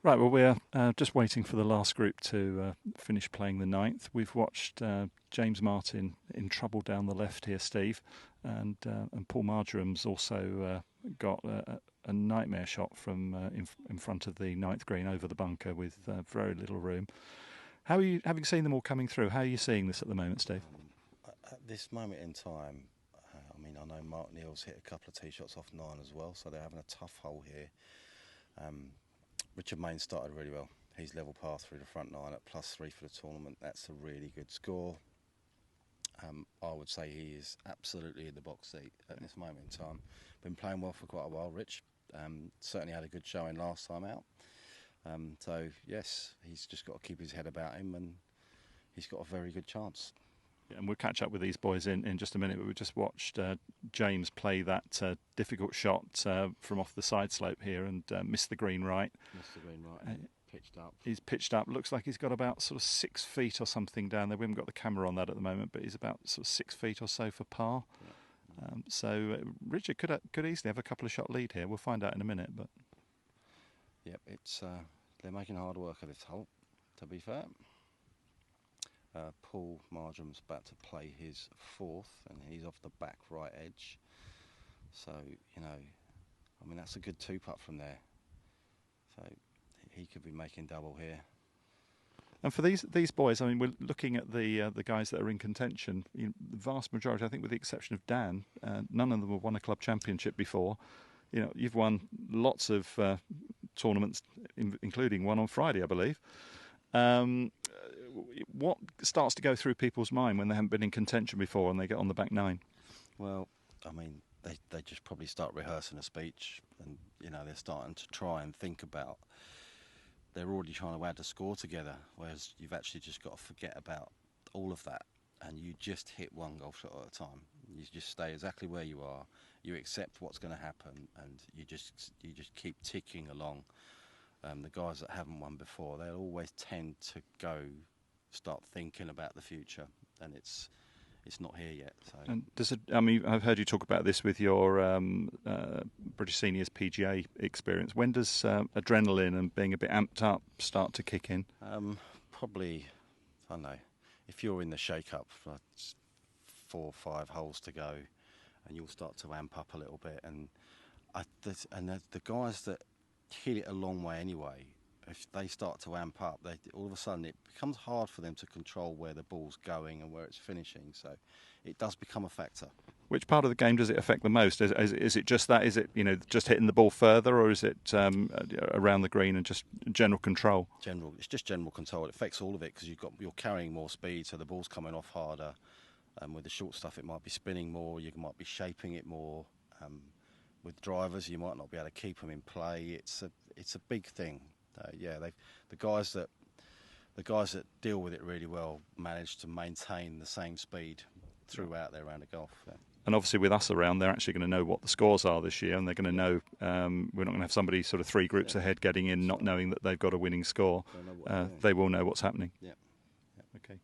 Right, well, we're just waiting for the last group to finish playing the ninth. We've watched James Martin in trouble down the left here, Steve, and Paul Marjorham's also got a nightmare shot from in front of the ninth green over the bunker with very little room. How are you, having seen them all coming through, how are you seeing this at the moment, Steve? At this moment in time, I know Mark Neal's hit a couple of tee shots off 9 as well, so they're having a tough hole here. Richard Main started really well. He's level par through the front 9 at +3 for the tournament. That's a really good score. I would say he is absolutely in the box seat at this moment in time. Been playing well for quite a while, Rich. Certainly had a good showing last time out. So yes, he's just got to keep his head about him, and he's got a very good chance. Yeah, and we'll catch up with these boys in just a minute, but we just watched James play that difficult shot from off the side slope here and missed the green right. Missed the green right, pitched up. He's pitched up. Looks like he's got about sort of 6 feet or something down there. We haven't got the camera on that at the moment, but he's about sort of 6 feet or so for par. Yeah. So Richard could easily have a couple of shot lead here. We'll find out in a minute. But yep, they're making hard work of this hole, to be fair. Paul Marjorham's about to play his 4th, and he's off the back right edge. So, that's a good 2-putt from there. So he could be making double here. And for these boys, we're looking at the guys that are in contention. The vast majority, I think, with the exception of Dan, none of them have won a club championship before. You've won lots of tournaments, including one on Friday, I believe. What starts to go through people's mind when they haven't been in contention before and they get on the back 9? Well, they just probably start rehearsing a speech, and they're starting to try and think about. They're already trying to add a score together, whereas you've actually just got to forget about all of that, and you just hit one golf shot at a time. You just stay exactly where you are. You accept what's going to happen, and you just keep ticking along. The guys that haven't won before, they'll always tend to start thinking about the future, and it's not here yet. So. And I've heard you talk about this with your British Seniors PGA experience. When does adrenaline and being a bit amped up start to kick in? Probably, I don't know, if you're in the shake-up for 4 or 5 holes to go, and you'll start to amp up a little bit. And the guys that hit it a long way anyway, if they start to amp up, all of a sudden it becomes hard for them to control where the ball's going and where it's finishing. So it does become a factor. Which part of the game does it affect the most? Is it just that? Is it just hitting the ball further, or is it around the green and just general control? It's just general control. It affects all of it because you're carrying more speed, so the ball's coming off harder. With the short stuff, it might be spinning more. You might be shaping it more. With drivers, you might not be able to keep them in play. It's a big thing. The guys that deal with it really well manage to maintain the same speed throughout their round of golf. Yeah. And obviously with us around, they're actually going to know what the scores are this year, and they're going to know we're not going to have somebody sort of 3 groups ahead getting in, not knowing that they've got a winning score. They will know what's happening. Yeah. Okay.